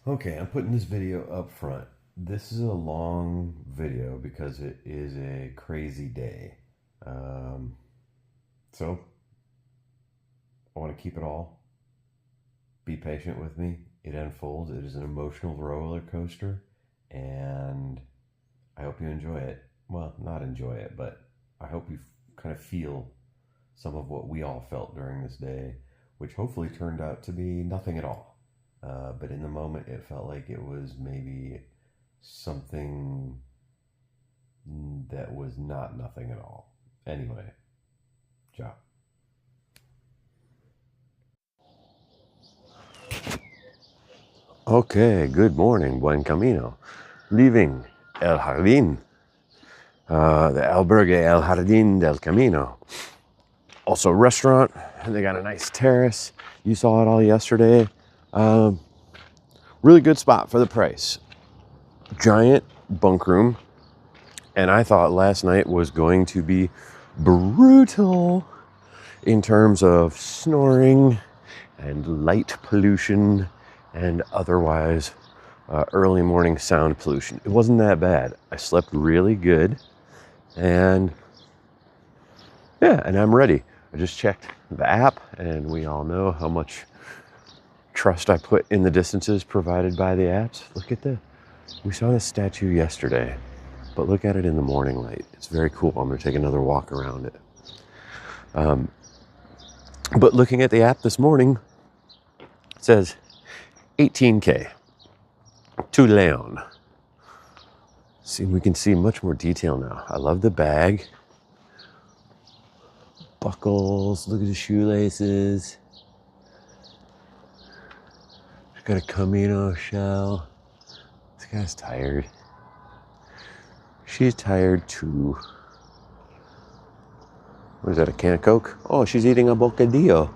Okay, I'm putting this video up front. This is a long video because it is a crazy day. Um, so I want to keep it all. Be patient with me. It unfolds. It is an emotional roller coaster, and I hope you enjoy it. Well, not enjoy it, but I hope you kind of feel some of what we all felt during this day, which hopefully turned out to be nothing at all. But in the moment, it felt like it was maybe something that was not nothing at all. Anyway, ciao. Okay, good morning, buen camino. Leaving El Jardín, the Albergue El Jardín del Camino. Also a restaurant, and they got a nice terrace. You saw it all yesterday. Um, really good spot for the price. Giant bunk room, and I thought last night was going to be brutal in terms of snoring and light pollution and otherwise early morning sound pollution. It wasn't that bad. I slept really good, and yeah, and I'm ready. I just checked the app, and we all know how much trust I put in the distances provided by the apps. Look at this. We saw this statue yesterday, but look at it in the morning light. It's very cool. I'm going to take another walk around it. But looking at the app this morning, it says 18K to Leon. See, we can see much more detail now. I love the bag. Buckles, look at the shoelaces. She's got a Camino shell. This guy's tired. She's tired too. What is that, a can of Coke? Oh, she's eating a bocadillo.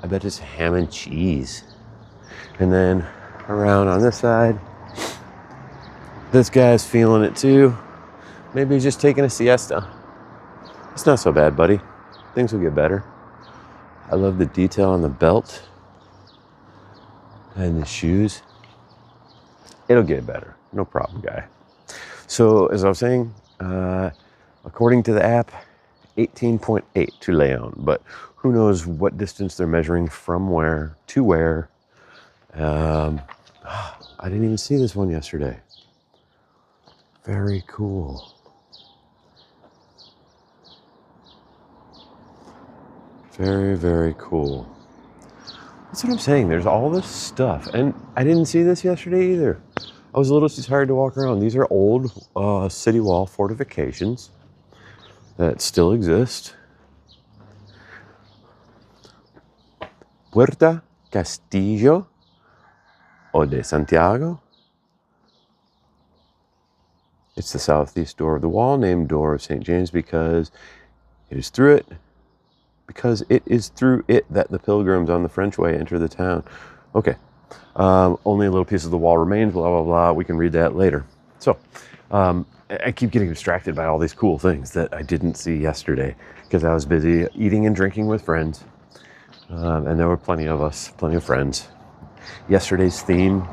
I bet it's ham and cheese. And then around on this side, this guy's feeling it too. Maybe he's just taking a siesta. It's not so bad, buddy. Things will get better. I love the detail on the belt and the shoes. It'll get better. No problem, guy. So, as I was saying, according to the app, 18.8 to Leon, but who knows what distance they're measuring from where to where. I didn't even see this one yesterday. Very cool. Very, very cool. That's what I'm saying. There's all this stuff. And I didn't see this yesterday either. I was a little too tired to walk around. These are old city wall fortifications that still exist. Puerta Castillo o de Santiago. It's the southeast door of the wall, named Door of St. James because it is through it that the pilgrims on the French way enter the town. Okay, only a little piece of the wall remains, blah, blah, blah. We can read that later. So, I keep getting distracted by all these cool things that I didn't see yesterday because I was busy eating and drinking with friends. And there were plenty of us, plenty of friends. Yesterday's theme,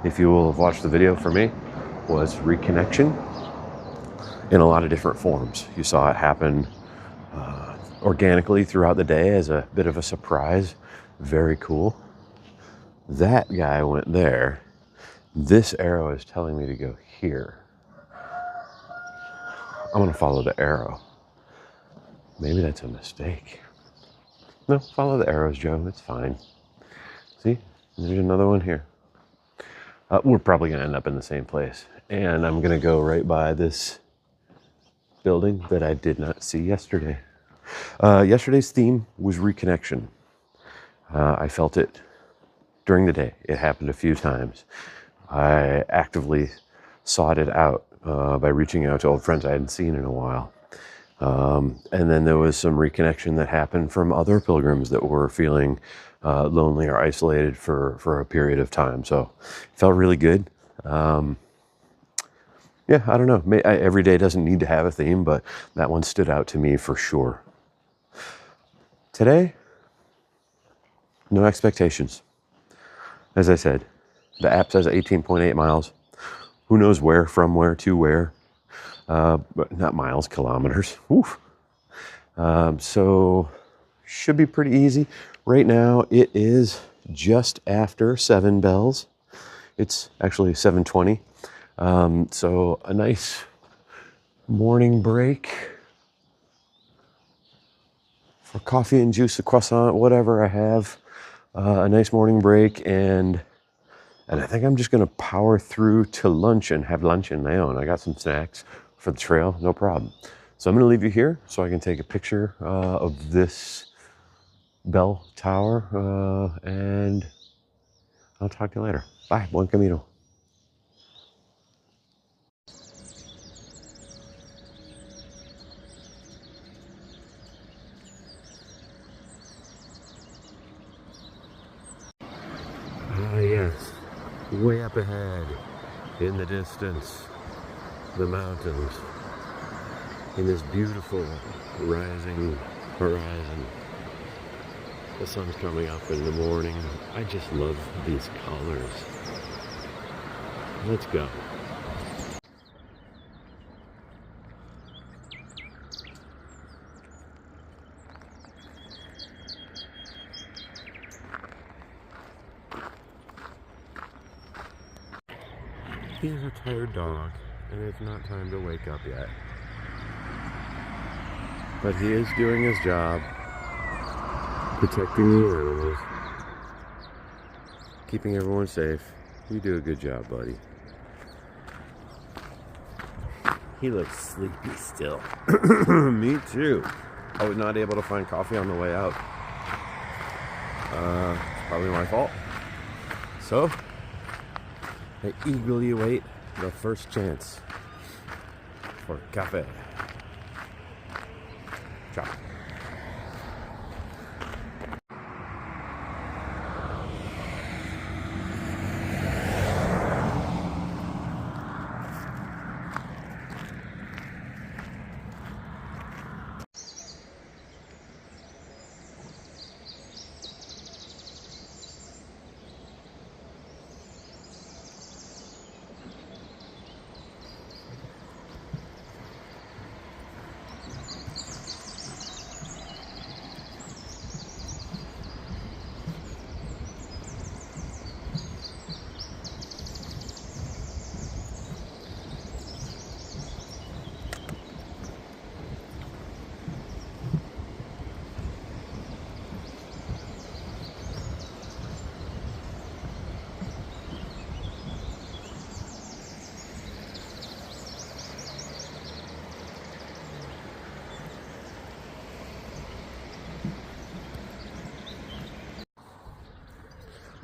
if you will have watched the video for me, was reconnection in a lot of different forms. You saw it happen organically throughout the day as a bit of a surprise. Very cool. That guy went there. This arrow is telling me to go here. I'm going to follow the arrow. Maybe that's a mistake. No, follow the arrows, Joe. It's fine. See? There's another one here. We're probably going to end up in the same place. And I'm going to go right by this building that I did not see yesterday. Yesterday's theme was reconnection. I felt it during the day. It happened a few times. I actively sought it out by reaching out to old friends I hadn't seen in a while. And then there was some reconnection that happened from other pilgrims that were feeling lonely or isolated for a period of time. So it felt really good. Yeah, I don't know. Every day doesn't need to have a theme, but that one stood out to me for sure. Today, no expectations. As I said, The app says 18.8 miles. Who knows where, from where to where? But not miles, kilometers. Oof. So should be pretty easy. Right now it is just after 7 bells. It's actually 7:20. So a nice morning break for coffee and juice, a croissant, whatever I have. A nice morning break, and I think I'm just gonna power through to lunch and have lunch in my own. I got some snacks for the trail, no problem. So I'm gonna leave you here so I can take a picture of this bell tower, and I'll talk to you later. Bye, buen camino. Ah, yes, way up ahead in the distance, the mountains in this beautiful rising horizon. The sun's coming up in the morning. I just love these colors. Let's go. He's a tired dog, and it's not time to wake up yet. But he is doing his job, protecting the animals, keeping everyone safe. You do a good job, buddy. He looks sleepy still. Me too. I was not able to find coffee on the way out. It's probably my fault. So, I eagerly await the first chance for cafe. Ciao.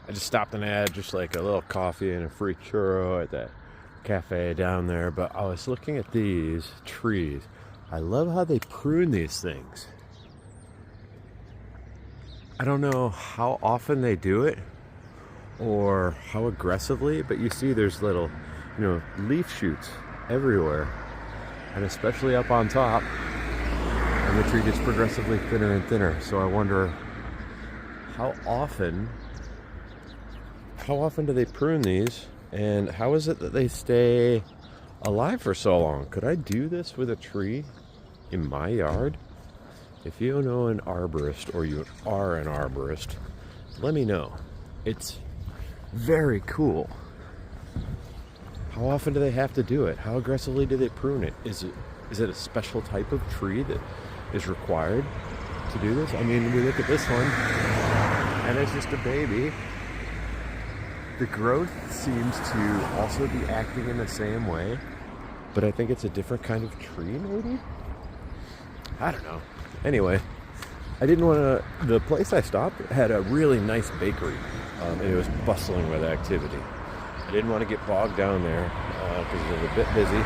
I just stopped and had just like a little coffee and a free churro at that cafe down there, but I was looking at these trees. I love how they prune these things. I don't know how often they do it or how aggressively, but you see there's little, leaf shoots everywhere, and especially up on top, and the tree gets progressively thinner and thinner. So I wonder how often do they prune these, and how is it that they stay alive for so long? Could I do this with a tree in my yard? If you know an arborist, or you are an arborist, let me know. It's very cool. How often do they have to do it? How aggressively do they prune it? Is it a special type of tree that is required to do this? I mean, we look at this one, and it's just a baby. The growth seems to also be acting in the same way, but I think it's a different kind of tree, maybe? I don't know. Anyway, I didn't want to... The place I stopped had a really nice bakery, and it was bustling with activity. I didn't want to get bogged down there because it was a bit busy,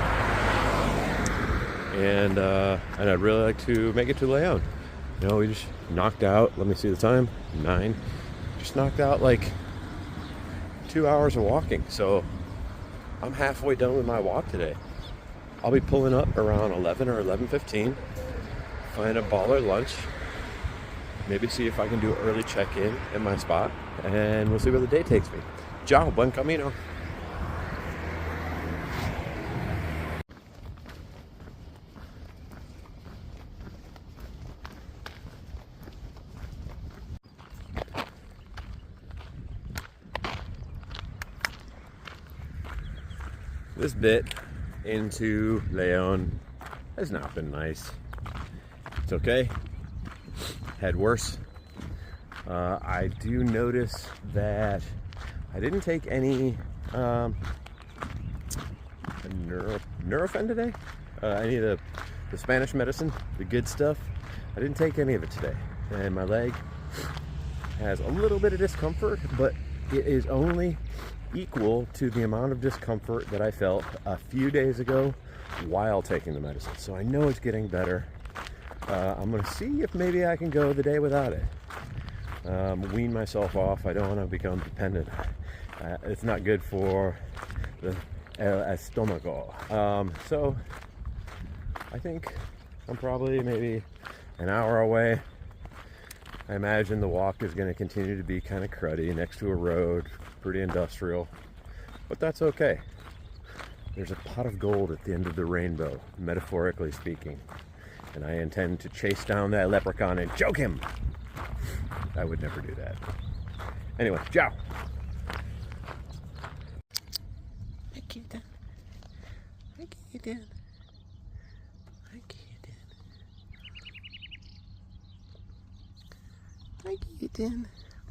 and I'd really like to make it to Leon. We just knocked out, let me see the time, 9. Just knocked out like 2 hours of walking, so I'm halfway done with my walk today. I'll be pulling up around 11 or 11:15, find a baller lunch, maybe see if I can do an early check-in at my spot, and we'll see where the day takes me. Ciao, buen camino. This bit into Leon has not been nice. It's okay. Had worse. I do notice that I didn't take any Nurofen today. Any of the Spanish medicine, the good stuff. I didn't take any of it today, and my leg has a little bit of discomfort, but it is only equal to the amount of discomfort that I felt a few days ago while taking the medicine. So I know it's getting better. I'm gonna see if maybe I can go the day without it. Wean myself off. I don't want to become dependent. It's not good for the estomago. So I think I'm probably maybe an hour away. I imagine the walk is going to continue to be kind of cruddy next to a road, pretty industrial, but that's okay. There's a pot of gold at the end of the rainbow, metaphorically speaking, and I intend to chase down that leprechaun and choke him. I would never do that. Anyway, ciao. Hi, kitten. Hi, kitten. Hi, kitten. Hi, kitten.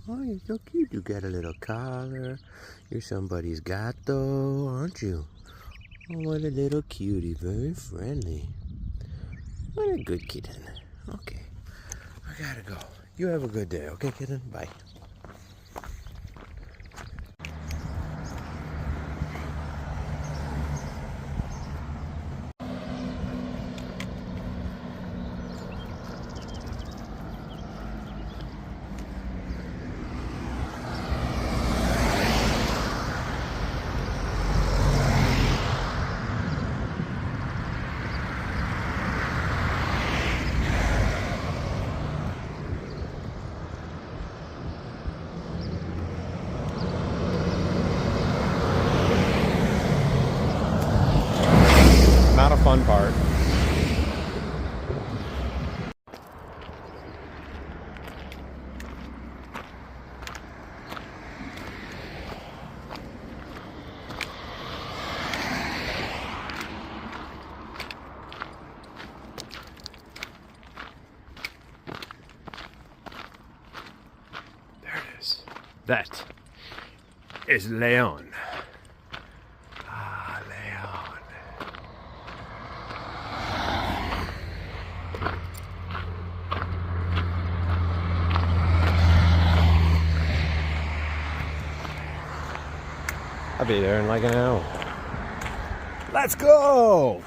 Oh, you're so cute. You got a little collar. You're somebody's gato, aren't you? Oh, what a little cutie. Very friendly. What a good kitten. Okay. I gotta go. You have a good day, okay, kitten? Bye. Not a fun part. There it is. That is Leon. I'll be there in like an hour. Let's go!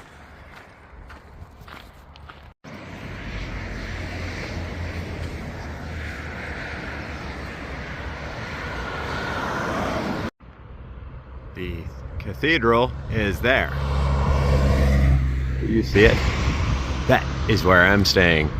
The cathedral is there. Do you see it? That is where I'm staying.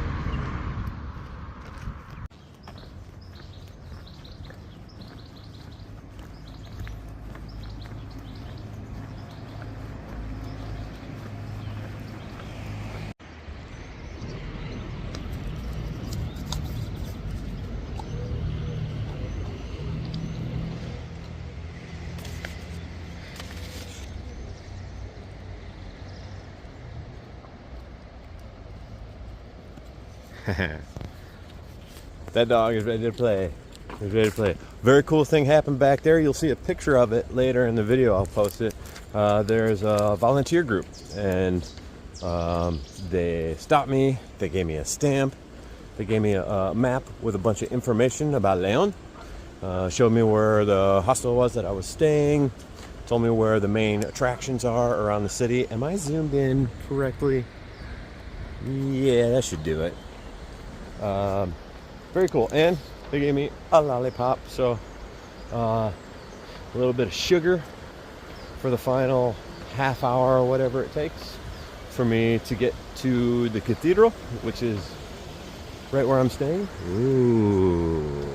That dog is ready to play. He's ready to play. Very cool thing happened back there. You'll see a picture of it later in the video. I'll post it. There's a volunteer group, and they stopped me. They gave me a stamp. They gave me a map with a bunch of information about Leon. Showed me where the hostel was that I was staying. Told me where the main attractions are around the city. Am I zoomed in correctly? Yeah, that should do it. Very cool. And they gave me a lollipop, so a little bit of sugar for the final half hour or whatever it takes for me to get to the cathedral, which is right where I'm staying. Ooh.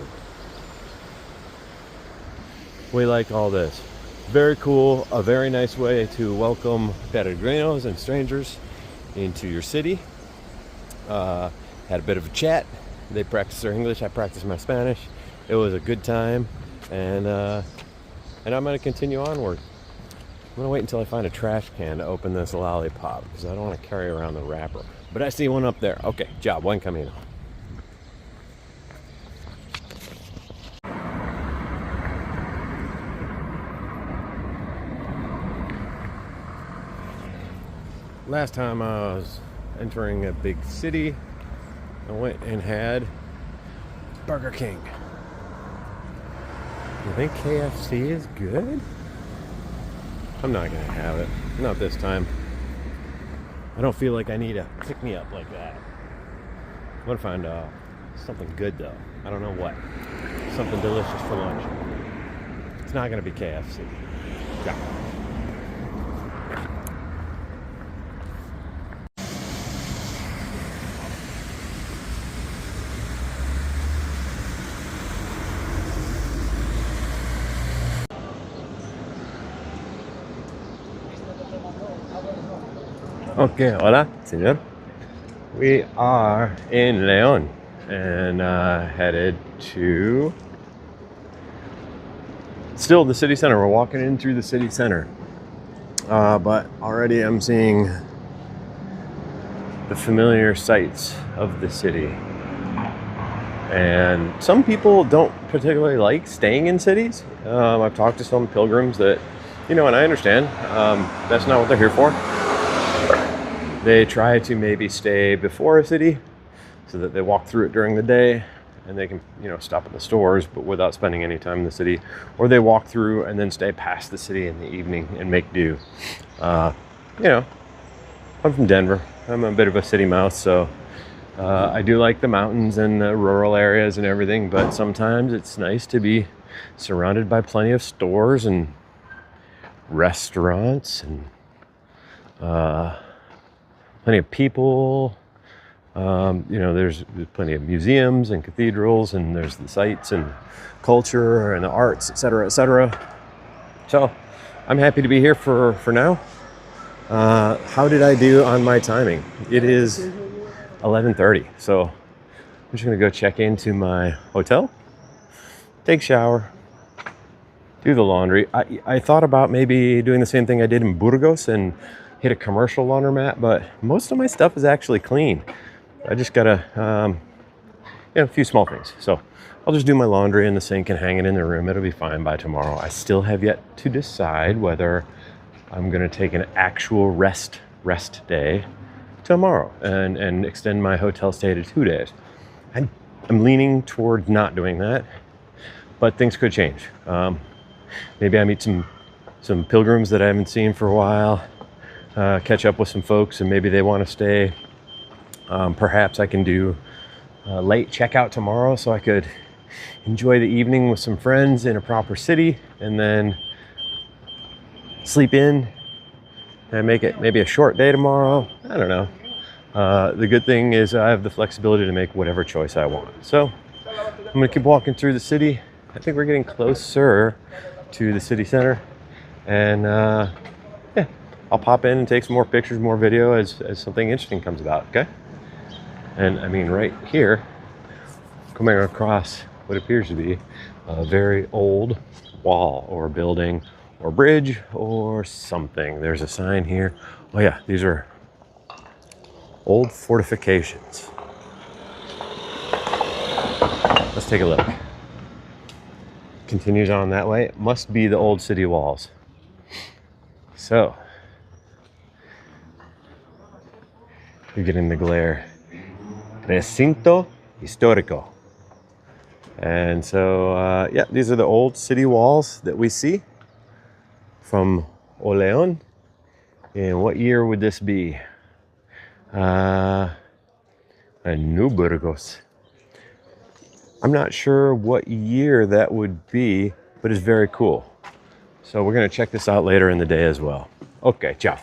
we like all this. Very cool, a very nice way to welcome peregrinos and strangers into your city. Had a bit of a chat. They practiced their English, I practiced my Spanish. It was a good time, and I'm going to continue onward. I'm going to wait until I find a trash can to open this lollipop, because I don't want to carry around the wrapper. But I see one up there. Okay, job, buen camino. Last time I was entering a big city, I went and had Burger King. You think KFC is good? I'm not gonna have it. Not this time. I don't feel like I need a pick-me-up like that. I'm gonna find something good though. I don't know what. Something delicious for lunch. It's not gonna be KFC. Yeah. Okay, hola, señor. We are in León and headed to still the city center. We're walking in through the city center, but already I'm seeing the familiar sights of the city. And some people don't particularly like staying in cities. I've talked to some pilgrims that, and I understand that's not what they're here for. They try to maybe stay before a city so that they walk through it during the day and they can, stop at the stores, but without spending any time in the city. Or they walk through and then stay past the city in the evening and make do. I'm from Denver. I'm a bit of a city mouse, so I do like the mountains and the rural areas and everything, but sometimes it's nice to be surrounded by plenty of stores and restaurants and plenty of people. There's plenty of museums and cathedrals, and there's the sights and culture and the arts, etc., etc. So I'm happy to be here for now. How did I do on my timing? It is 11:30, so I'm just gonna go check into my hotel, take a shower, do the laundry. I thought about maybe doing the same thing I did in Burgos and hit a commercial laundromat, but most of my stuff is actually clean. I just gotta, a few small things. So I'll just do my laundry in the sink and hang it in the room. It'll be fine by tomorrow. I still have yet to decide whether I'm gonna take an actual rest day tomorrow and extend my hotel stay to 2 days. I'm leaning toward not doing that, but things could change. Maybe I meet some pilgrims that I haven't seen for a while, catch up with some folks, and maybe they want to stay. Perhaps I can do a late checkout tomorrow so I could enjoy the evening with some friends in a proper city and then sleep in and make it maybe a short day tomorrow. I don't know. The good thing is I have the flexibility to make whatever choice I want. So I'm gonna keep walking through the city. I think we're getting closer to the city center, and I'll pop in and take some more pictures, more video as something interesting comes about, okay? And I mean, right here, coming across what appears to be a very old wall or building or bridge or something. There's a sign here. Oh yeah, these are old fortifications. Let's take a look. Continues on that way. It must be the old city walls. So you're getting the glare. Recinto histórico. And so, these are the old city walls that we see from Oleon. And what year would this be? New Burgos. I'm not sure what year that would be, but it's very cool. So we're gonna check this out later in the day as well. Okay, ciao.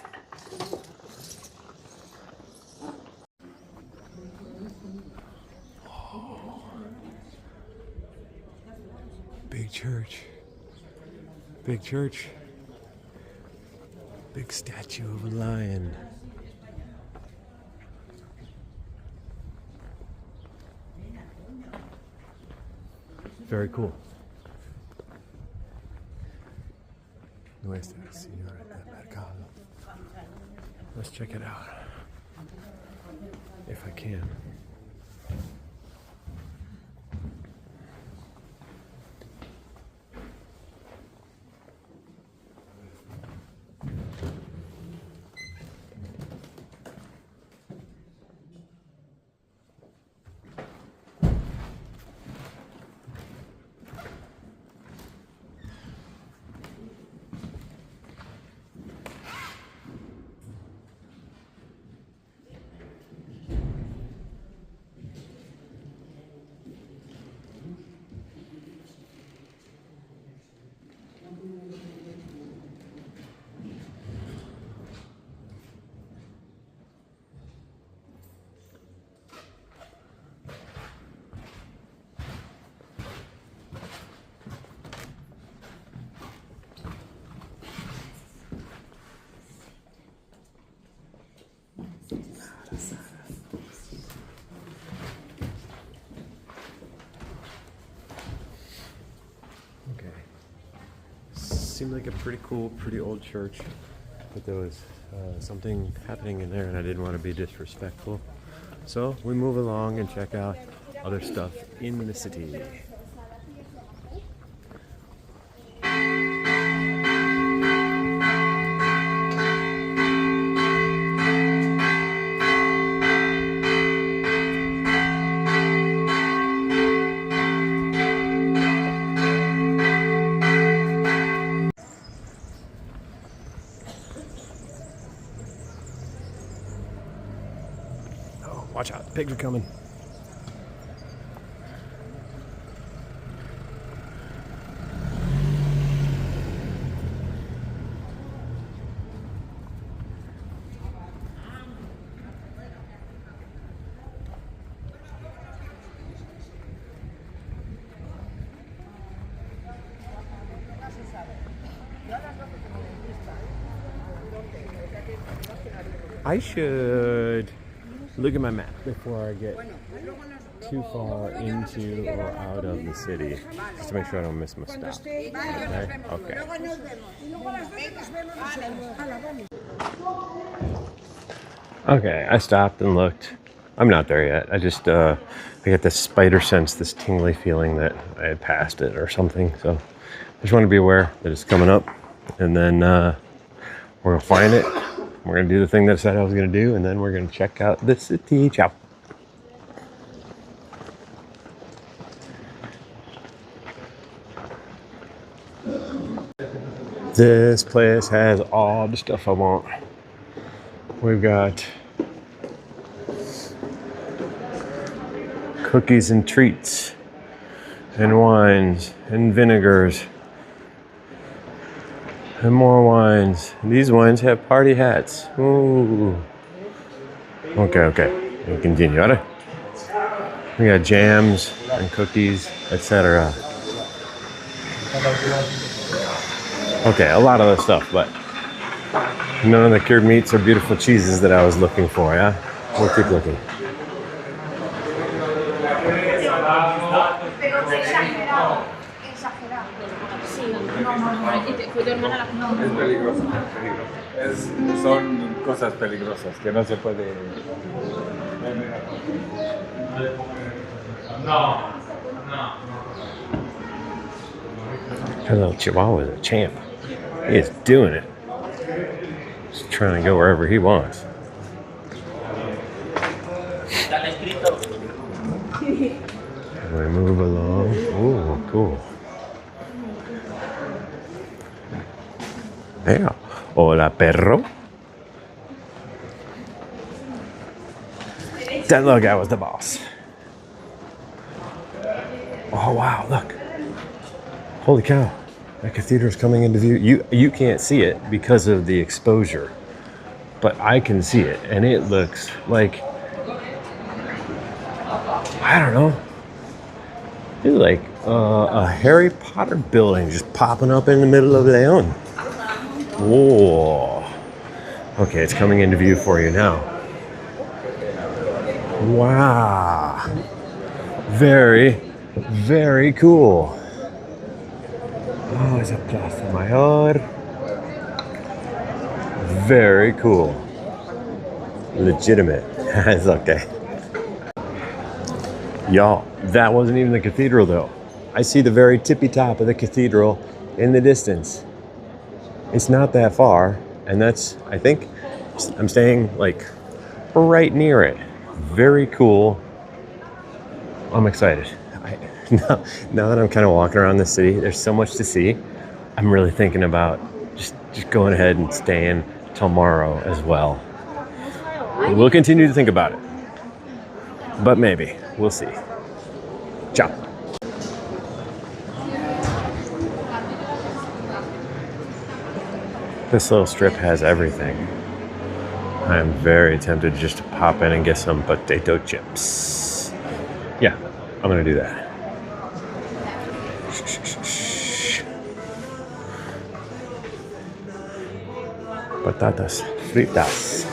Big church. Big church. Big statue of a lion. Very cool. Nuestra Señora del Mercado. Let's check it out. If I can. Okay. Seemed like a pretty cool, pretty old church, but there was something happening in there and I didn't want to be disrespectful. So we move along and check out other stuff in the city. Watch out, the pigs are coming. I should look at my map before I get too far into or out of the city, just to make sure I don't miss my stop. Okay. Okay, I stopped and looked. I'm not there yet. I just I get this spider sense, this tingly feeling that I had passed it or something. So I just want to be aware that it's coming up, and then we're gonna find it. We're gonna do the thing that I said I was gonna do, and then we're gonna check out the city. Ciao. This place has all the stuff I want. We've got cookies and treats, and wines, and vinegars, and more wines. These wines have party hats. Ooh. Okay. We continue. All right. We got jams and cookies, etc. Okay, a lot of the stuff, but none of the cured meats or beautiful cheeses that I was looking for, yeah? We'll keep looking. Son cosas peligrosas que no se puede. That little Chihuahua is a champ. He is doing it. He's trying to go wherever he wants. We move along. Ooh, cool. Yeah. Hola, perro. That little guy was the boss. Oh, wow, look. Holy cow. That cathedral's coming into view. You can't see it because of the exposure, but I can see it, and it looks like, I don't know. It's like A Harry Potter building just popping up in the middle of Leon. Whoa. Okay, it's coming into view for you now. Wow. Very, very cool. Oh, it's a Plaza Mayor. Very cool. Legitimate. It's okay. Y'all, that wasn't even the cathedral though. I see the very tippy top of the cathedral in the distance. It's not that far, and that's, I think, I'm staying like right near it. Very cool. I'm excited. Now that I'm kind of walking around the city, there's so much to see. I'm really thinking about just going ahead and staying tomorrow as well. We'll continue to think about it, but maybe we'll see. Ciao. This little strip has everything. I am very tempted just to pop in and get some potato chips. Yeah, I'm gonna do that. Patatas fritas.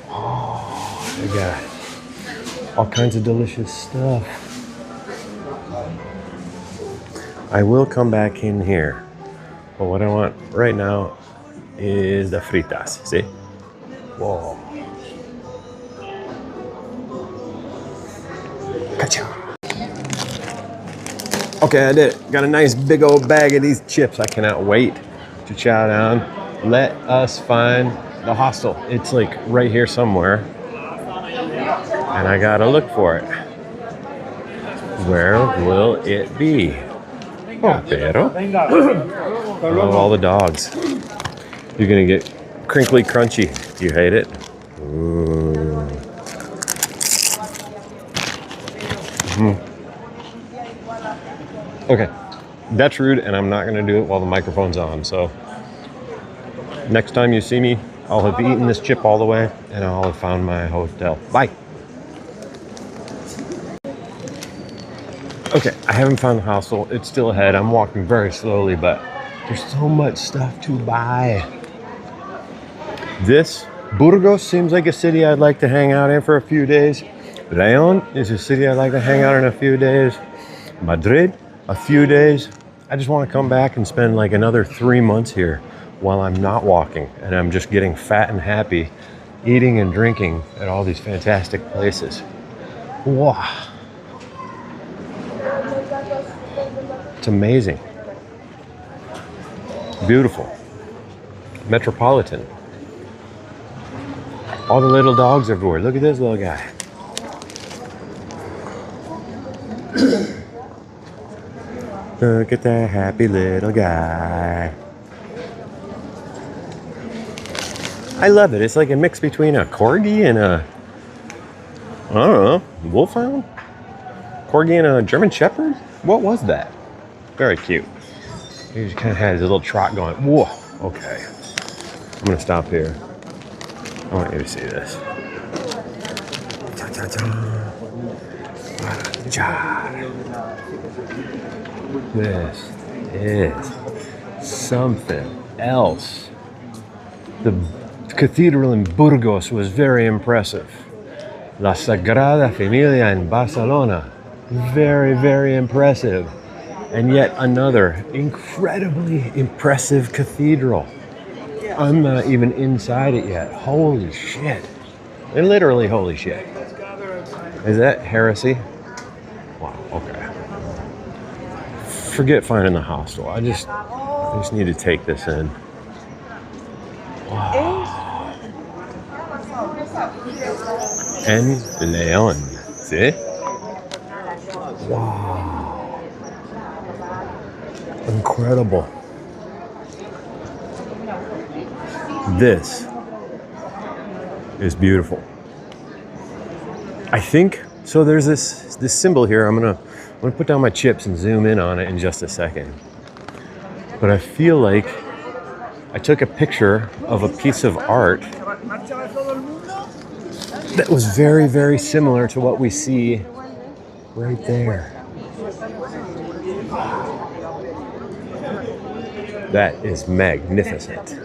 Oh, they got all kinds of delicious stuff. I will come back in here, but what I want right now is the fritas. See? Whoa. Gotcha. Okay, I did it. Got a nice big old bag of these chips. I cannot wait to chow down. Let us find the hostel. It's like right here somewhere. And I gotta look for it. Where will it be? Oh, pero. I love all the dogs. You're gonna get crinkly crunchy. Do you hate it? Ooh. Okay, that's rude, and I'm not gonna do it while the microphone's on. So next time you see me, I'll have eaten this chip all the way, and I'll have found my hotel. Bye. Okay, I haven't found the hostel. It's still ahead. I'm walking very slowly, but there's so much stuff to buy. This Burgos seems like a city I'd like to hang out in for a few days. Leon is a city I'd like to hang out in a few days. Madrid, a few days. I just want to come back and spend like another 3 months here while I'm not walking and I'm just getting fat and happy, eating and drinking at all these fantastic places. Wow. It's amazing. Beautiful. Metropolitan. All the little dogs everywhere. Look at this little guy. Look at that happy little guy. I love it. It's like a mix between a corgi and a, I don't know, wolfhound? Corgi and a German shepherd? What was that? Very cute. He just kind of had his little trot going. Whoa, okay. I'm gonna stop here. I want you to see this. This is something else. The cathedral in Burgos was very impressive. La Sagrada Familia in Barcelona, very, very impressive. And yet another incredibly impressive cathedral. I'm not even inside it yet. Holy shit. And literally holy shit. Is that heresy? Wow, okay. Forget finding the hostel. I just need to take this in. Wow. En Leon. See? Wow. Incredible. This is beautiful. I think so. There's this symbol here. I'm gonna put down my chips and zoom in on it in just a second. But I feel like I took a picture of a piece of art that was very, very similar to what we see right there. That is magnificent.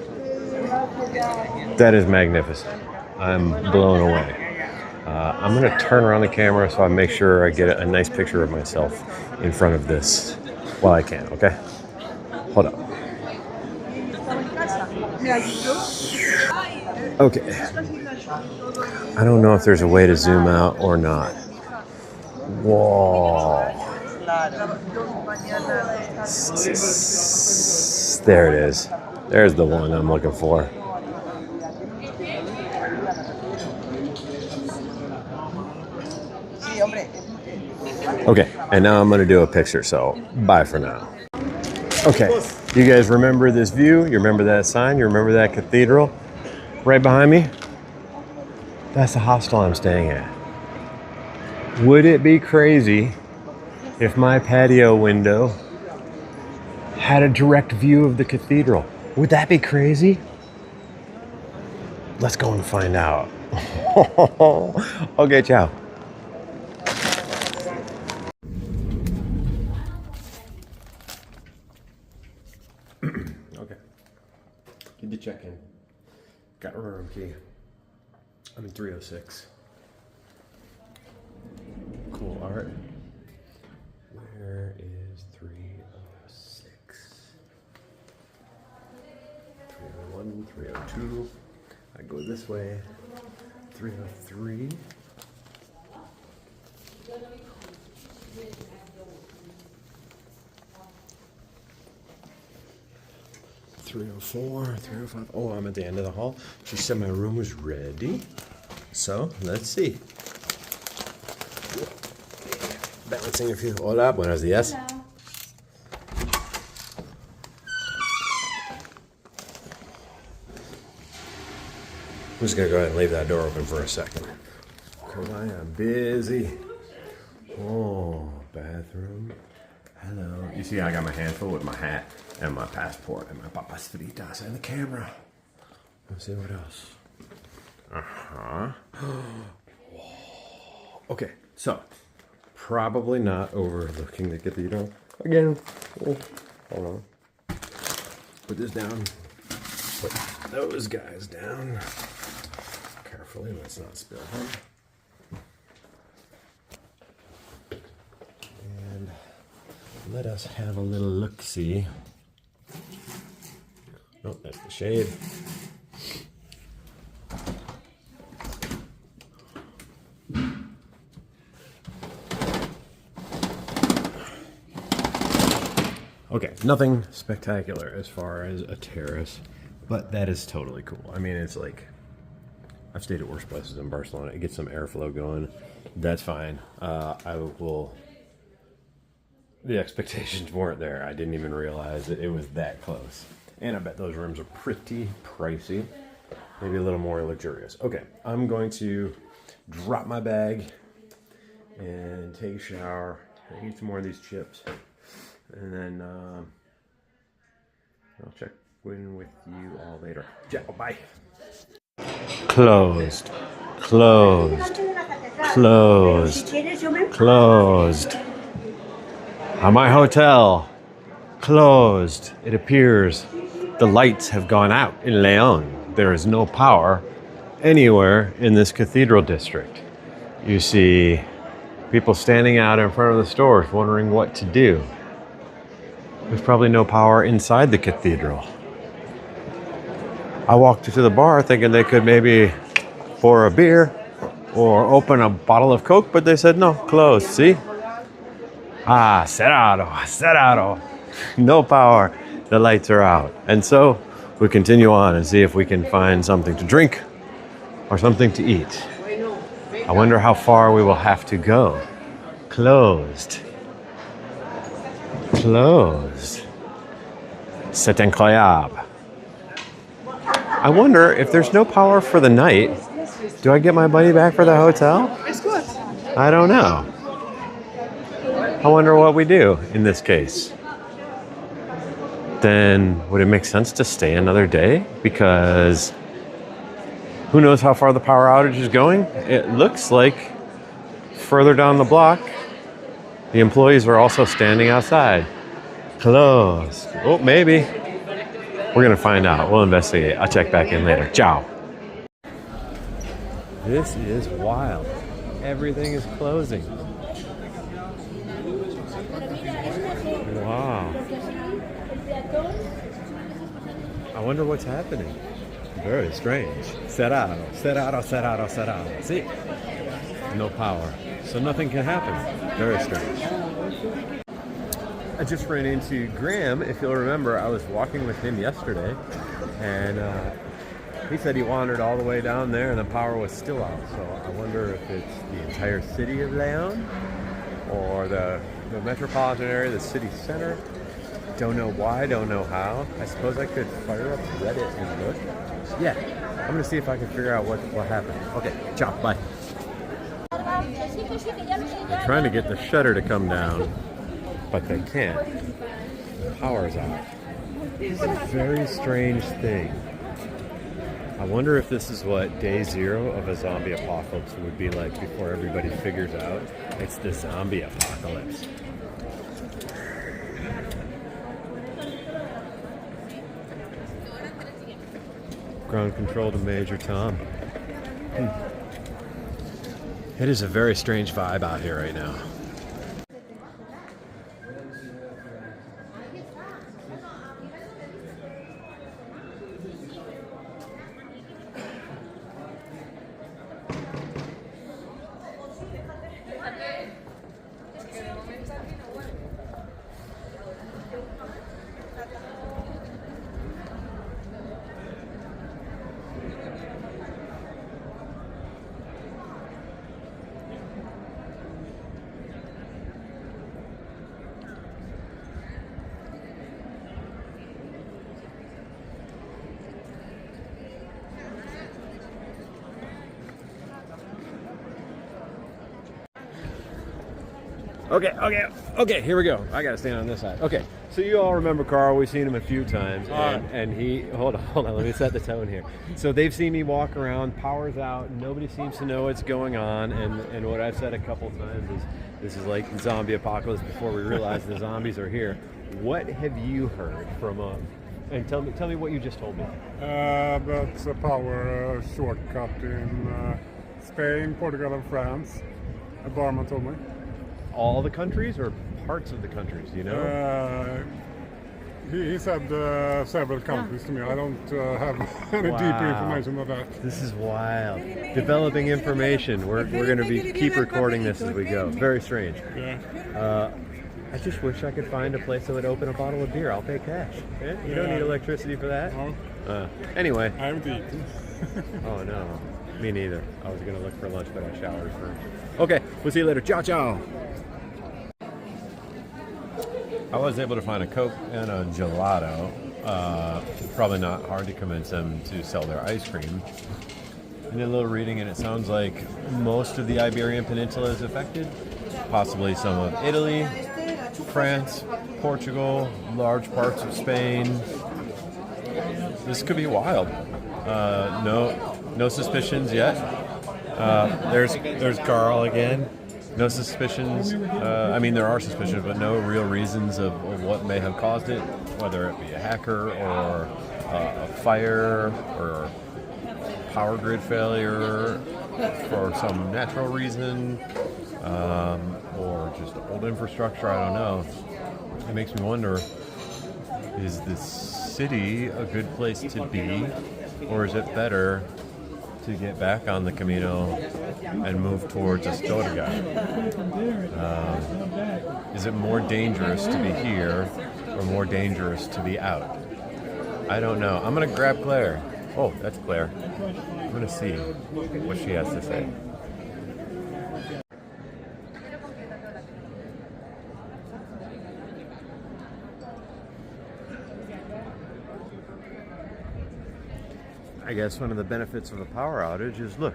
That is magnificent. I'm blown away. I'm going to turn around the camera so I make sure I get a nice picture of myself in front of this while I can, okay? Hold up. Okay. I don't know if there's a way to zoom out or not. Whoa. There it is. There's the one I'm looking for. Okay, and now I'm gonna do a picture, so bye for now. Okay, you guys remember this view? You remember that sign? You remember that cathedral right behind me? That's the hostel I'm staying at. Would it be crazy if my patio window had a direct view of the cathedral? Would that be crazy? Let's go and find out. Okay, ciao. Okay. Did you check in? Got a room key. I'm in 306. Cool art. Where is 306? 301, 302. I go this way. 303. 304, 305. Oh, I'm at the end of the hall. She said my room was ready. So, let's see. Balancing a few. Hola, buenos días. Hola. I'm just gonna go ahead and leave that door open for a second. Because I am busy. Oh, bathroom. Hello. You see, I got my hand full with my hat and my passport and my papas fritas and the camera. Let's see what else. Okay, so probably not overlooking the cathedral again. Oh, hold on. Put this down. Put those guys down. Carefully, let's not spill them. And let us have a little look-see. Oh, that's the shade. Okay, nothing spectacular as far as a terrace, but that is totally cool. I mean, it's like, I've stayed at worse places in Barcelona. It gets some airflow going. That's fine. The expectations weren't there. I didn't even realize that it was that close. And I bet those rooms are pretty pricey. Maybe a little more luxurious. Okay, I'm going to drop my bag and take a shower. Eat some more of these chips. And then I'll check in with you all later. Ciao, bye. Closed. Closed. Closed. Closed. My hotel. Closed. It appears the lights have gone out in Leon. There is no power anywhere in this cathedral district. You see people standing out in front of the stores wondering what to do. There's probably no power inside the cathedral. I walked to the bar thinking they could maybe pour a beer or open a bottle of Coke, but they said no, closed, see? Cerrado. No power, the lights are out. And so we continue on and see if we can find something to drink or something to eat. I wonder how far we will have to go. Closed. Closed. C'est incroyable. I wonder if there's no power for the night, do I get my money back for the hotel? I don't know. I wonder what we do in this case. Then would it make sense to stay another day? Because who knows how far the power outage is going? It looks like further down the block, the employees are also standing outside. Closed. Oh, maybe. We're gonna find out. We'll investigate. I'll check back in later. Ciao. This is wild. Everything is closing. Wow. I wonder what's happening. Very strange. Cerrado, cerrado, cerrado, cerrado. See? No power. So nothing can happen. Very strange. I just ran into Graham. If you'll remember, I was walking with him yesterday, and he said he wandered all the way down there and the power was still out. So I wonder if it's the entire city of Leon or the metropolitan area, the city center. Don't know why, don't know how. I suppose I could fire up Reddit and look. Yeah, I'm gonna see if I can figure out what happened. Okay, ciao, bye. They're trying to get the shutter to come down, but they can't. The power's out. It's a very strange thing. I wonder if this is what day zero of a zombie apocalypse would be like before everybody figures out it's the zombie apocalypse. Ground control to Major Tom. It is a very strange vibe out here right now. Okay, here we go. I gotta stand on this side. Okay, so you all remember Carl, we've seen him a few times, and he, hold on, let me set the tone here. So they've seen me walk around, power's out, nobody seems to know what's going on, and what I've said a couple times is, this is like the zombie apocalypse before we realize the zombies are here. What have you heard from, and tell me what you just told me. That's a power shortcut in Spain, Portugal and France. A barman told me. All the countries or parts of the countries, you know? He said several countries to me. I don't have any deeper information about that. This is wild. Developing information. We're going to keep recording this as we go. Very strange. Yeah. I just wish I could find a place that would open a bottle of beer. I'll pay cash. Yeah? You don't need electricity for that. No. Anyway. I haven't eaten. Oh no, me neither. I was going to look for lunch, but I showered first. Okay, we'll see you later. Ciao, ciao. I was able to find a Coke and a gelato. Probably not hard to convince them to sell their ice cream. I did a little reading, and it sounds like most of the Iberian Peninsula is affected. Possibly some of Italy, France, Portugal, large parts of Spain. This could be wild. No suspicions yet. There's Carl again. No suspicions. I mean, there are suspicions, but no real reasons of what may have caused it, whether it be a hacker or a fire or power grid failure for some natural reason, or just old infrastructure. I don't know. It makes me wonder, is this city a good place to be, or is it better to get back on the Camino and move towards Astorga? Is it more dangerous to be here or more dangerous to be out? I don't know. I'm going to grab Claire. Oh, that's Claire. I'm going to see what she has to say. I guess one of the benefits of a power outage is, look,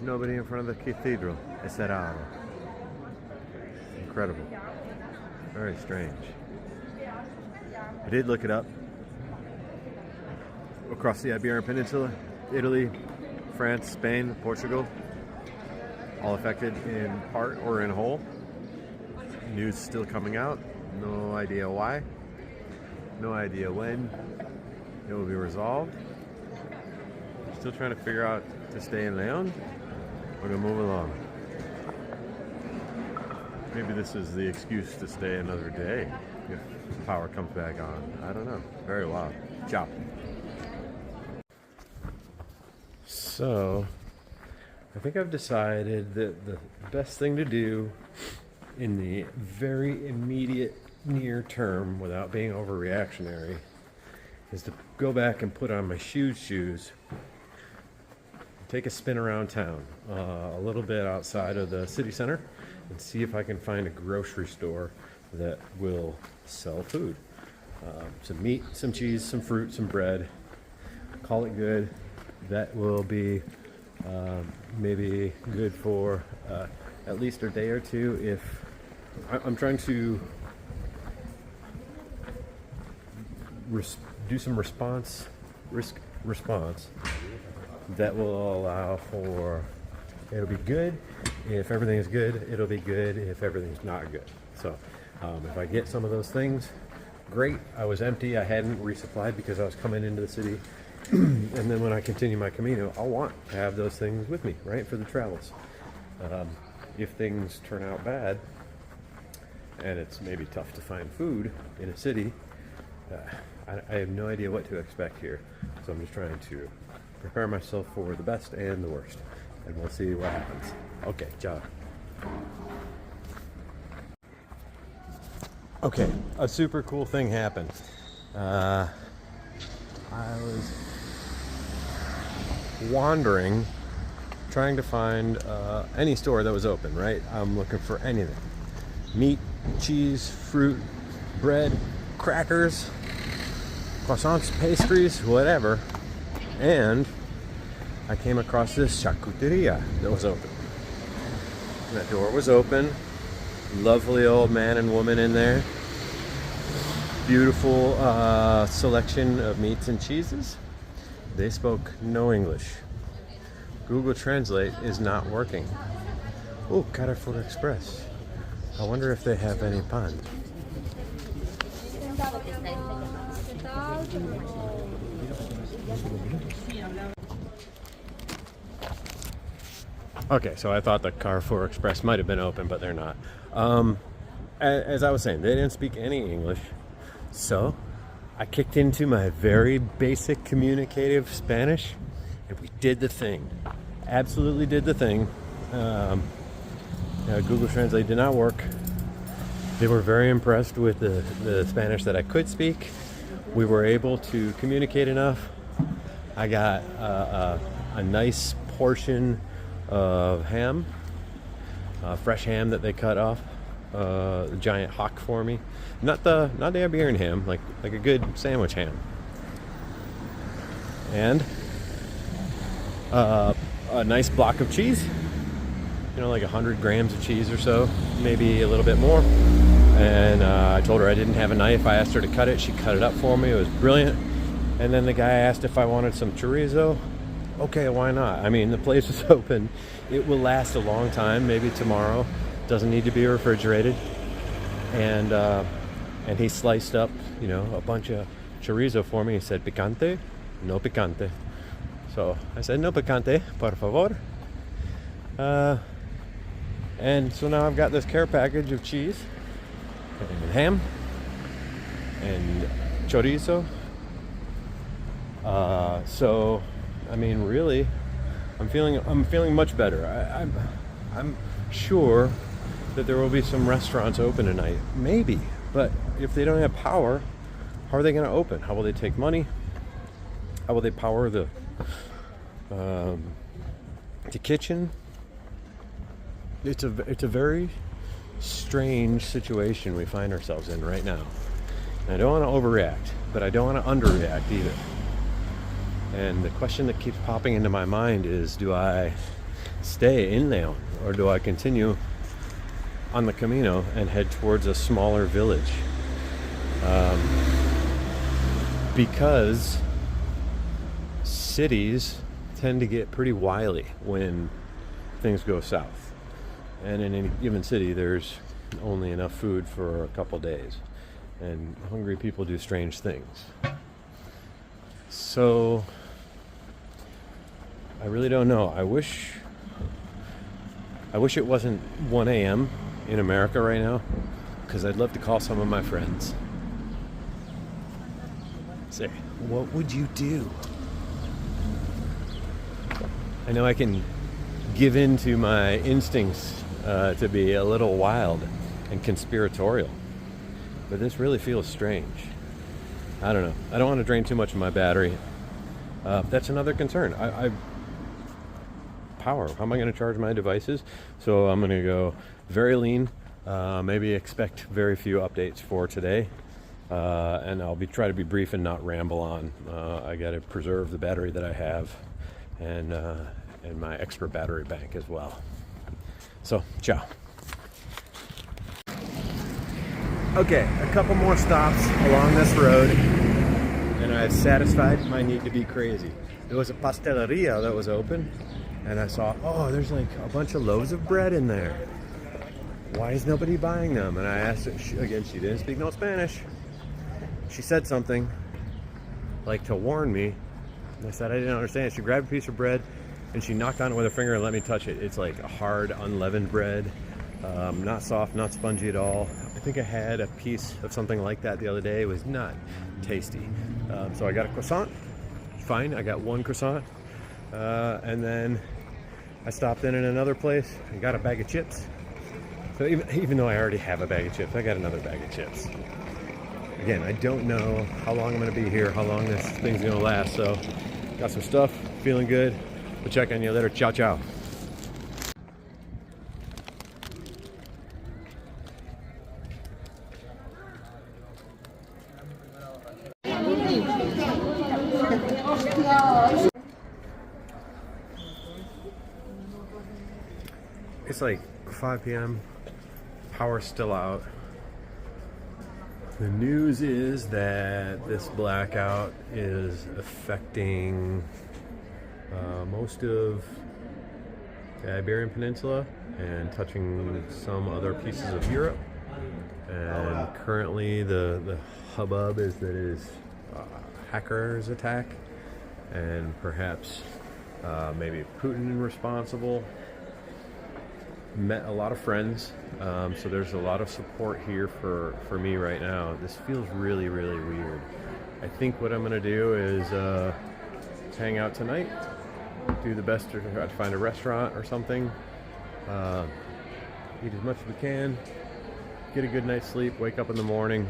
nobody in front of the cathedral. It's cerrado. Incredible. Very strange. I did look it up. Across the Iberian Peninsula, Italy, France, Spain, Portugal, all affected in part or in whole. News still coming out. No idea why. No idea when it will be resolved. Still trying to figure out to stay in Leon or to move along. Maybe this is the excuse to stay another day if power comes back on. I don't know. Very wild. Ciao. So, I think I've decided that the best thing to do in the very immediate near term, without being overreactionary, is to go back and put on my shoes, take a spin around town, a little bit outside of the city center, and see if I can find a grocery store that will sell food. Some meat, some cheese, some fruit, some bread. Call it good. That will be maybe good for at least a day or two. If I'm trying to do some risk response that will allow for, it'll be good if everything is good, it'll be good if everything's not good. So if I get some of those things, great. I was empty, I hadn't resupplied because I was coming into the city. And then when I continue my Camino, I'll want to have those things with me, right, for the travels. If things turn out bad, and it's maybe tough to find food in a city, I have no idea what to expect here. So I'm just trying to prepare myself for the best and the worst. And we'll see what happens. Okay, ciao. Okay, a super cool thing happened. I was wandering, trying to find any store that was open, right? I'm looking for anything. Meat, cheese, fruit, bread, crackers, croissants, pastries, whatever. And I came across this charcuteria that was open. And that door was open. Lovely old man and woman in there. Beautiful selection of meats and cheeses. They spoke no English. Google Translate is not working. Oh, Carrefour Express. I wonder if they have any pan. Okay, so I thought the Carrefour Express might have been open, but they're not. As I was saying, they didn't speak any English. So I kicked into my very basic communicative Spanish, and we did the thing. Absolutely did the thing. Google Translate did not work. They were very impressed with the Spanish that I could speak. We were able to communicate enough. I got a nice portion of ham, fresh ham that they cut off, a giant hock for me. Not the Iberian ham, like a good sandwich ham. And a nice block of cheese, like 100 grams of cheese or so, maybe a little bit more. And I told her I didn't have a knife. I asked her to cut it. She cut it up for me. It was brilliant. And then the guy asked if I wanted some chorizo. Okay, why not? I mean, the place was open. It will last a long time, maybe tomorrow. Doesn't need to be refrigerated. And he sliced up, a bunch of chorizo for me. He said, picante? No picante. So I said, no picante, por favor. And so now I've got this care package of cheese and ham and chorizo. So, I mean, really, I'm feeling much better. I'm sure that there will be some restaurants open tonight, maybe. But if they don't have power, how are they going to open? How will they take money? How will they power the kitchen? It's a very strange situation we find ourselves in right now. And I don't want to overreact, but I don't want to underreact either. And the question that keeps popping into my mind is, do I stay in Leon or do I continue on the Camino and head towards a smaller village? Because cities tend to get pretty wily when things go south. And in any given city, there's only enough food for a couple days. and hungry people do strange things. So I really don't know. I wish it wasn't 1 a.m. in America right now, because I'd love to call some of my friends. Say, what would you do? I know I can give in to my instincts to be a little wild and conspiratorial, but this really feels strange. I don't know. I don't want to drain too much of my battery. That's another concern. Power. How am I going to charge my devices? So I'm going to go very lean. Maybe expect very few updates for today. And I'll try to be brief and not ramble on. I got to preserve the battery that I have, and my extra battery bank as well. So, ciao. Okay, a couple more stops along this road, and I've satisfied my need to be crazy. There was a pasteleria that was open, and I saw, oh, there's like a bunch of loaves of bread in there. Why is nobody buying them? And I asked her, again, she didn't speak no Spanish. She said something like to warn me. And I said I didn't understand. She grabbed a piece of bread and she knocked on it with her finger and let me touch it. It's like a hard, unleavened bread. Not soft, not spongy at all. I think I had a piece of something like that the other day. It was not tasty. So I got a croissant. Fine, I got one croissant. And then I stopped in another place and got a bag of chips. So even though I already have a bag of chips, I got another bag of chips. Again, I don't know how long I'm going to be here, how long this thing's going to last. So got some stuff, feeling good. We'll check on you later. Ciao, ciao. It's like 5 p.m. Power's still out. The news is that this blackout is affecting most of the Iberian Peninsula and touching some other pieces of Europe. And currently the hubbub is that it is a hacker's attack, and perhaps maybe Putin responsible. Met a lot of friends, so there's a lot of support here for me right now. This feels really, really weird. I think what I'm going to do is hang out tonight, do the best to try to find a restaurant or something, eat as much as we can, get a good night's sleep, wake up in the morning,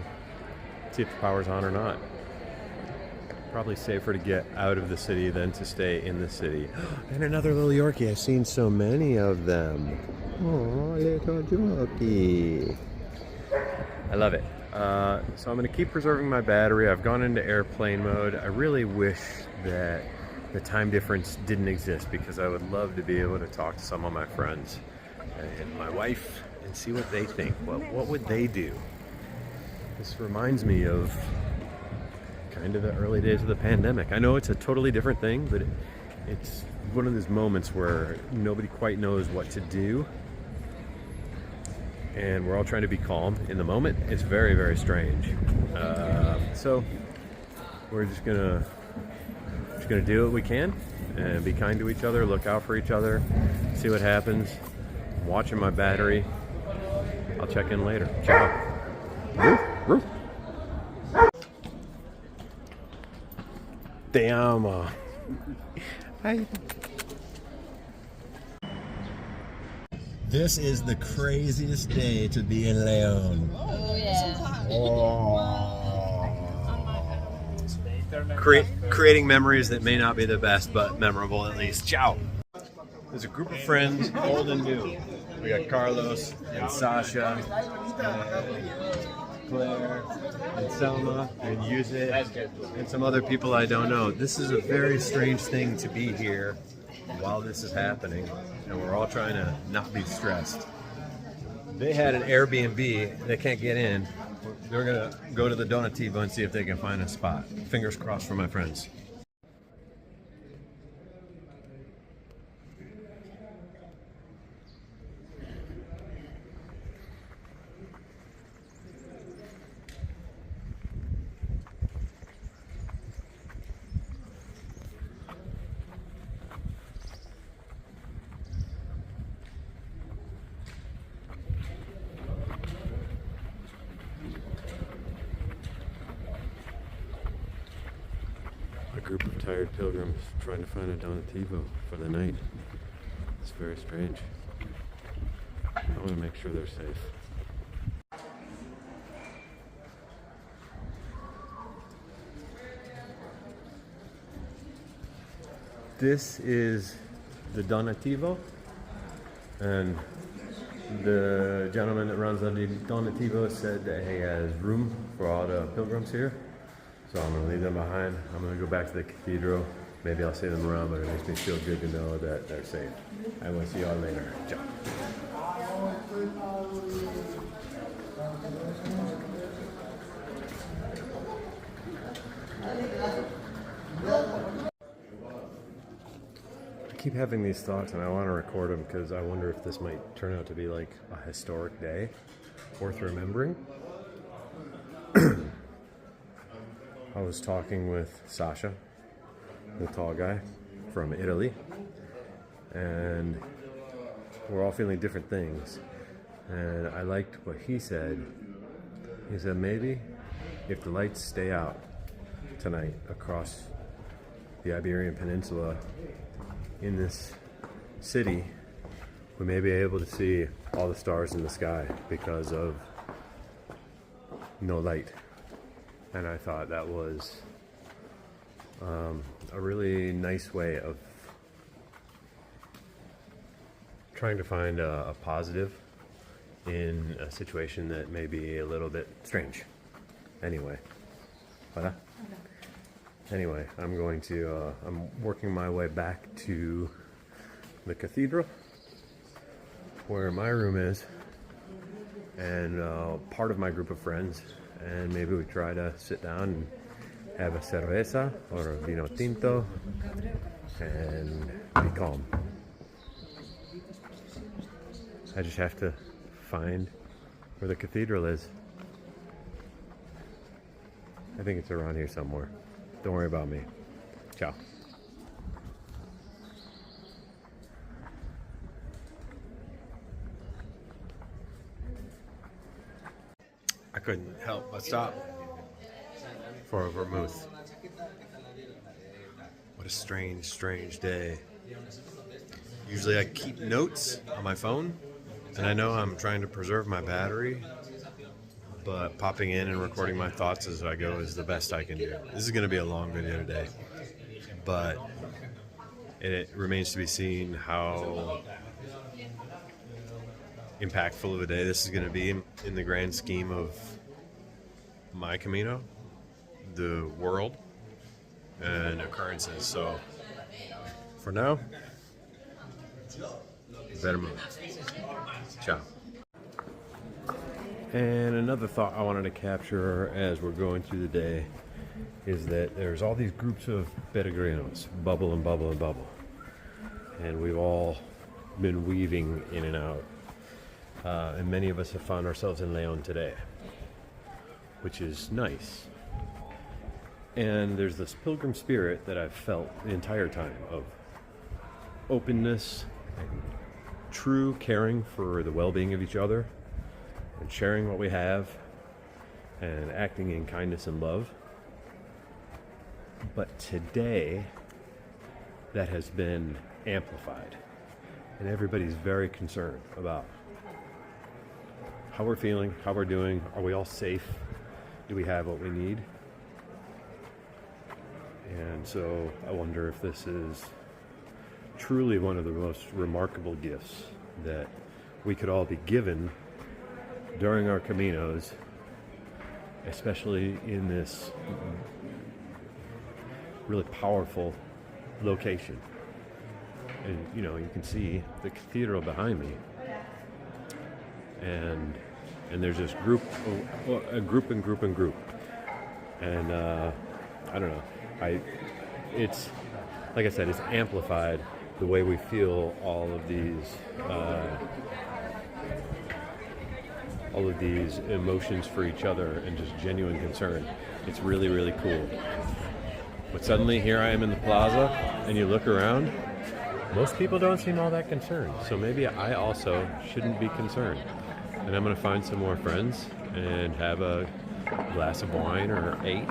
see if the power's on or not. Probably safer to get out of the city than to stay in the city. And another little Yorkie. I've seen so many of them. Oh, little Yorkie. I love it. So I'm going to keep preserving my battery. I've gone into airplane mode. I really wish that the time difference didn't exist, because I would love to be able to talk to some of my friends and my wife and see what they think. What would they do? This reminds me of kind of the early days of the pandemic. I know it's a totally different thing, but it's one of those moments where nobody quite knows what to do, and we're all trying to be calm in the moment. It's very, very strange. So we're just gonna do what we can and be kind to each other, look out for each other, see what happens. I'm watching my battery. I'll check in later. Ciao. Roof, roof. Te amo. Hi. This is the craziest day to be in Leon. Oh, yeah. Creating memories that may not be the best, but memorable at least. Ciao. There's a group of friends, old and new. We got Carlos and Sasha and Claire and Selma and Yusuf and some other people I don't know. This is a very strange thing to be here while this is happening, and we're all trying to not be stressed. They had an Airbnb. They can't get in. They're gonna go to the Donativo and see if they can find a spot. Fingers crossed for my friends. A group of tired pilgrims trying to find a donativo for the night. It's very strange. I want to make sure they're safe. This is the donativo, and the gentleman that runs the donativo said that he has room for all the pilgrims here. So I'm going to leave them behind. I'm going to go back to the cathedral. Maybe I'll see them around, but it makes me feel good to know that they're safe. I will see y'all later. Ciao. I keep having these thoughts and I want to record them because I wonder if this might turn out to be like a historic day worth remembering. I was talking with Sasha, the tall guy from Italy, and we're all feeling different things. And I liked what he said. He said maybe if the lights stay out tonight across the Iberian Peninsula in this city, we may be able to see all the stars in the sky because of no light. And I thought that was a really nice way of trying to find a positive in a situation that may be a little bit strange. Anyway, Anyway, I'm working my way back to the cathedral where my room is, and part of my group of friends, and maybe we try to sit down and have a cerveza or a vino tinto and be calm. I just have to find where the cathedral is. I think it's around here somewhere. Don't worry about me. Ciao. I couldn't help but stop for a vermouth. What a strange, strange day. Usually I keep notes on my phone, and I know I'm trying to preserve my battery, but popping in and recording my thoughts as I go is the best I can do. This is going to be a long video today, but it remains to be seen how impactful of a day this is going to be in the grand scheme of my Camino, the world, and occurrences. So for now, better move. Ciao. And another thought I wanted to capture as we're going through the day is that there's all these groups of peregrinos, bubble and bubble and bubble. And we've all been weaving in and out. And many of us have found ourselves in Leon today, which is nice. And there's this pilgrim spirit that I've felt the entire time of openness and true caring for the well-being of each other, and sharing what we have, and acting in kindness and love. But today, that has been amplified, and everybody's very concerned about how we're feeling, how we're doing, are we all safe, do we have what we need? And so I wonder if this is truly one of the most remarkable gifts that we could all be given during our Caminos, especially in this really powerful location. And you know, you can see the cathedral behind me, and there's this group, a group, and I don't know. It's like I said, it's amplified the way we feel all of these emotions for each other and just genuine concern. It's really, really cool. But suddenly here I am in the plaza, and you look around, most people don't seem all that concerned. So maybe I also shouldn't be concerned. And I'm gonna find some more friends and have a glass of wine or 8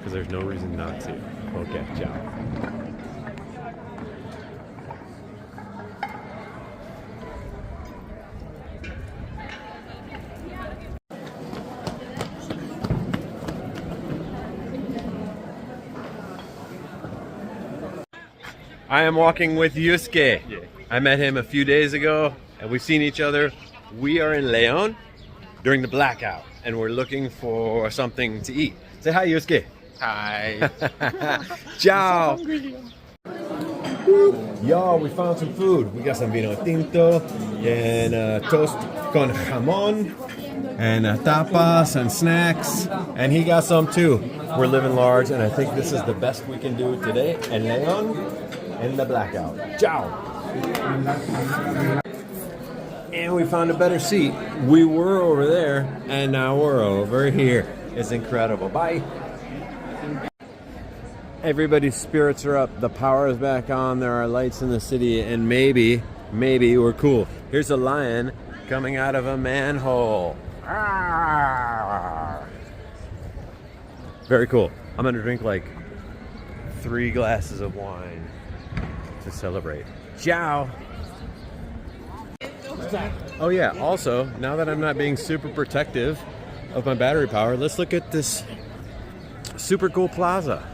because there's no reason not to. Okay, ciao. I am walking with Yusuke. I met him a few days ago and we've seen each other. We are in León during the blackout and we're looking for something to eat. Say hi, Yusuke. Hi. Ciao. Yo, we found some food. We got some vino tinto and toast con jamon and tapas and snacks. And he got some too. We're living large and I think this is the best we can do today in León in the blackout. Ciao. And we found a better seat. We were over there and now we're over here. It's incredible. Bye. Everybody's spirits are up. The power is back on. There are lights in the city and maybe we're cool. Here's a lion coming out of a manhole. Very cool. I'm gonna drink like 3 glasses of wine to celebrate. Ciao. Oh yeah, also, now that I'm not being super protective of my battery power, let's look at this super cool plaza.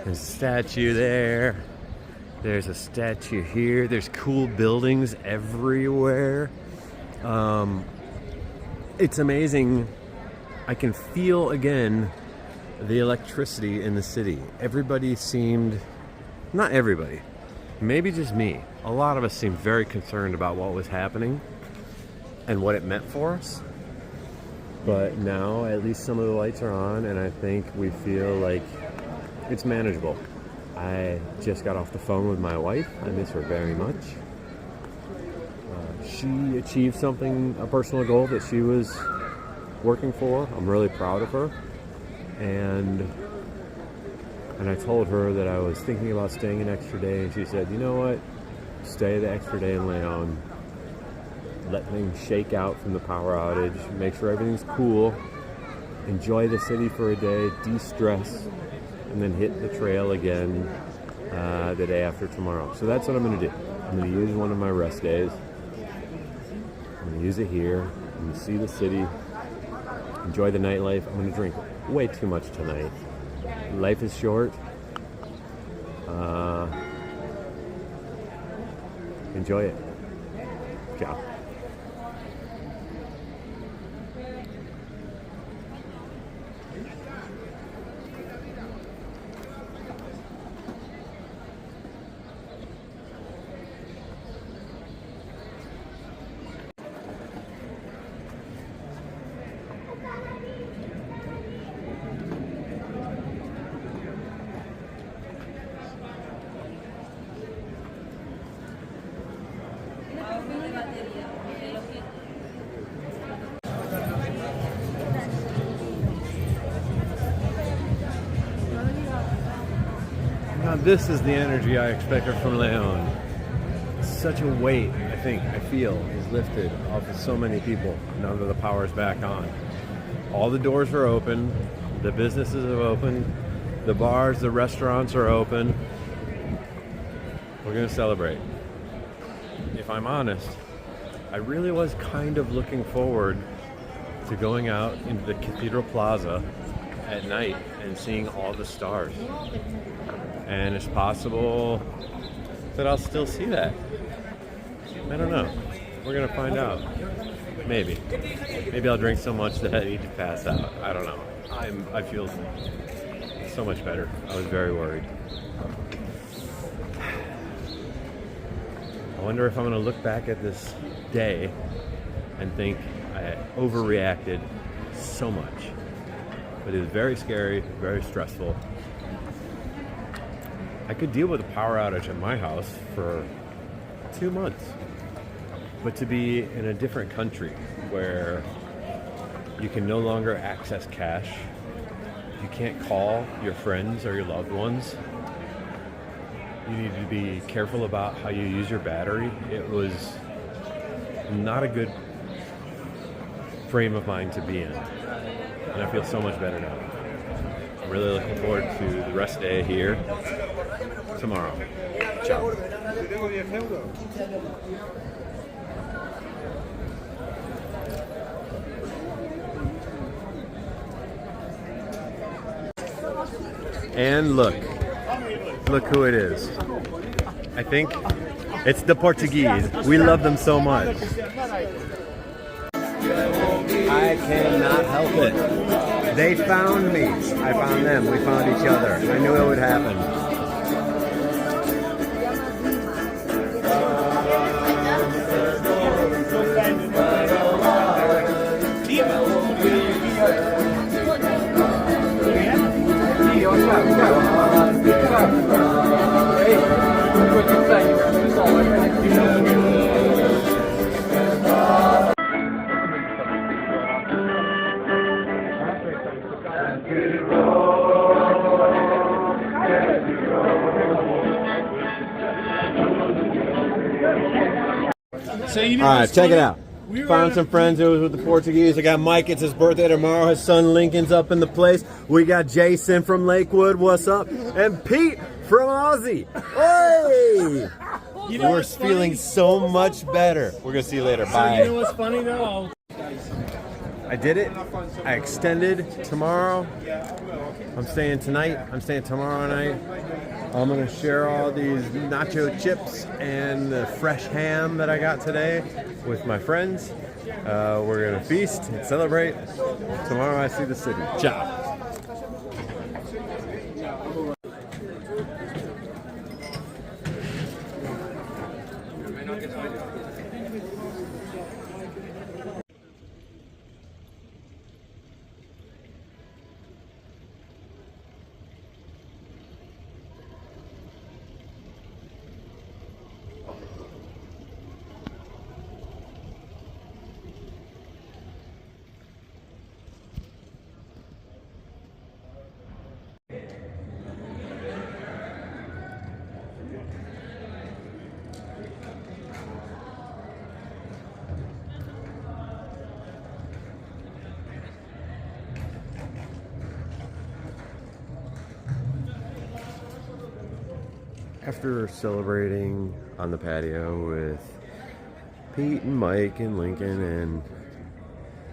There's a statue there. There's a statue here. There's cool buildings everywhere. It's amazing. I can feel again the electricity in the city. Everybody seemed, not everybody, maybe just me. A lot of us seemed very concerned about what was happening and what it meant for us. But now at least some of the lights are on and I think we feel like it's manageable. I just got off the phone with my wife. I miss her very much. She achieved something, a personal goal that she was working for. I'm really proud of her. And I told her that I was thinking about staying an extra day, and she said, you know what? Stay the extra day in León. Let things shake out from the power outage. Make sure everything's cool. Enjoy the city for a day. De-stress. And then hit the trail again the day after tomorrow. So that's what I'm going to do. I'm going to use one of my rest days. I'm going to use it here. I'm going to see the city. Enjoy the nightlife. I'm going to drink way too much tonight. Life is short. Enjoy it. Ciao. Now this is the energy I expected from León. Such a weight, I feel, is lifted off of so many people now that the power's back on. All the doors are open, the businesses have opened, the bars, the restaurants are open. We're gonna celebrate. If I'm honest, I really was kind of looking forward to going out into the Cathedral Plaza at night and seeing all the stars. And it's possible that I'll still see that. I don't know. We're gonna find out. Maybe. Maybe I'll drink so much that I need to pass out. I don't know. I feel so much better. I was very worried. I wonder if I'm gonna look back at this day and think I overreacted so much. But it was very scary, very stressful. I could deal with a power outage at my house for 2 months. But to be in a different country where you can no longer access cash, you can't call your friends or your loved ones, You need to be careful about how you use your battery. It was not a good frame of mind to be in, and I feel so much better now. I'm really looking forward to the rest day here tomorrow. Ciao. And look who it is. I think it's the Portuguese. We love them so much. I cannot help it. They found me. I found them. We found each other. I knew it would happen. All right, check it out. Found some friends who was with the Portuguese. I got Mike, it's his birthday tomorrow. His son Lincoln's up in the place. We got Jason from Lakewood, what's up? And Pete from Aussie. Hey! We're feeling so much better. We're gonna see you later. Bye. You know what's funny though? I did it. I extended tomorrow. I'm staying tonight. I'm staying tomorrow night. I'm gonna share all these nacho chips and the fresh ham that I got today with my friends. We're gonna feast and celebrate. Tomorrow I see the city. Ciao. After celebrating on the patio with Pete and Mike and Lincoln, and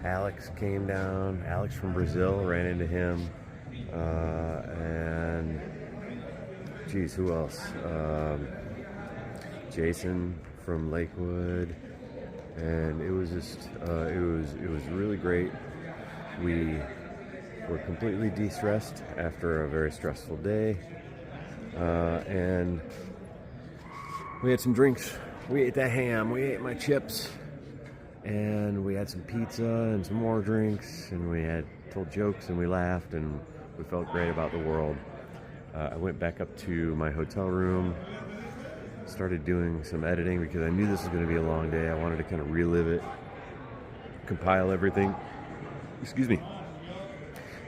Alex came down. Alex from Brazil, ran into him. And geez, who else? Jason from Lakewood. And it was just, it was really great. We were completely de-stressed after a very stressful day. And we had some drinks. We ate that ham, we ate my chips, and we had some pizza and some more drinks, and we had told jokes and we laughed and we felt great about the world. I went back up to my hotel room, started doing some editing because I knew this was going to be a long day. I wanted to kind of relive it, compile everything. Excuse me.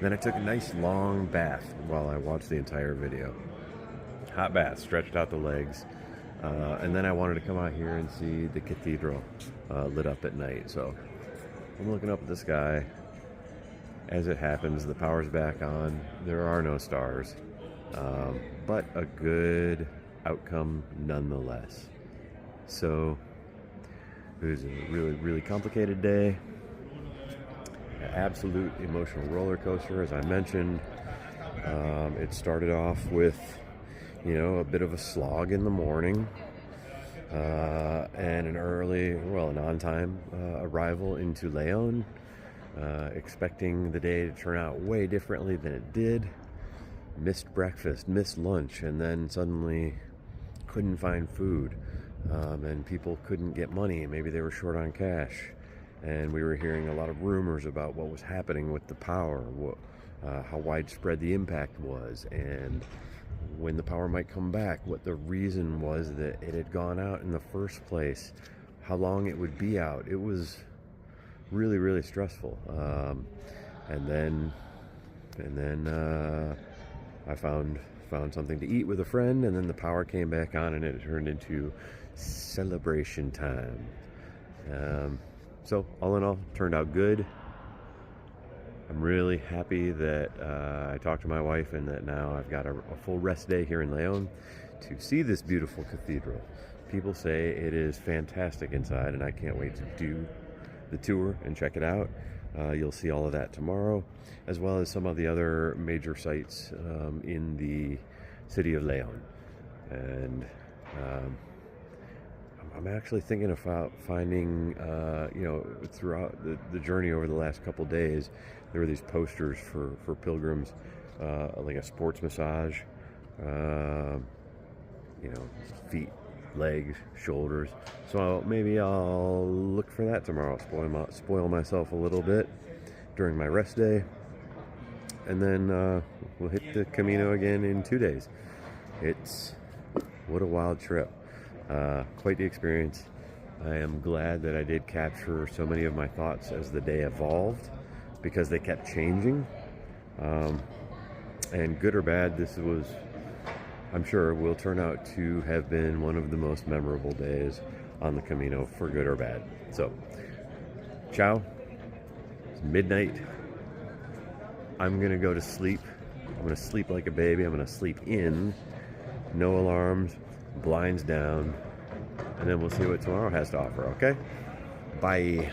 Then I took a nice long bath while I watched the entire video. Hot bath, stretched out the legs, and then I wanted to come out here and see the cathedral lit up at night. So I'm looking up at the sky. As it happens, the power's back on. There are no stars, but a good outcome nonetheless. So it was a really, really complicated day. An absolute emotional roller coaster, as I mentioned. It started off with a bit of a slog in the morning, and an on-time arrival into Leon, expecting the day to turn out way differently than it did. Missed breakfast, missed lunch, and then suddenly couldn't find food, and people couldn't get money. Maybe they were short on cash, and we were hearing a lot of rumors about what was happening with the power, how widespread the impact was, and when the power might come back, what the reason was that it had gone out in the first place, how long it would be out. It was really, really stressful. And then I found found something to eat with a friend, and then the power came back on and it turned into celebration time. So all in all, turned out good. I'm really happy that I talked to my wife and that now I've got a full rest day here in León to see this beautiful cathedral. People say it is fantastic inside, and I can't wait to do the tour and check it out. You'll see all of that tomorrow, as well as some of the other major sites in the city of León. And I'm actually thinking about finding, throughout the journey over the last couple days, there were these posters for pilgrims, like a sports massage, feet, legs, shoulders. So maybe I'll look for that tomorrow. Spoil myself a little bit during my rest day, and then we'll hit the Camino again in 2 days. What a wild trip. Quite the experience. I am glad that I did capture so many of my thoughts as the day evolved, because they kept changing. And good or bad, this was, I'm sure, will turn out to have been one of the most memorable days on the Camino, for good or bad. So, ciao. It's midnight. I'm gonna go to sleep. I'm gonna sleep like a baby. I'm gonna sleep in. No alarms, blinds down, and then we'll see what tomorrow has to offer, okay? Bye.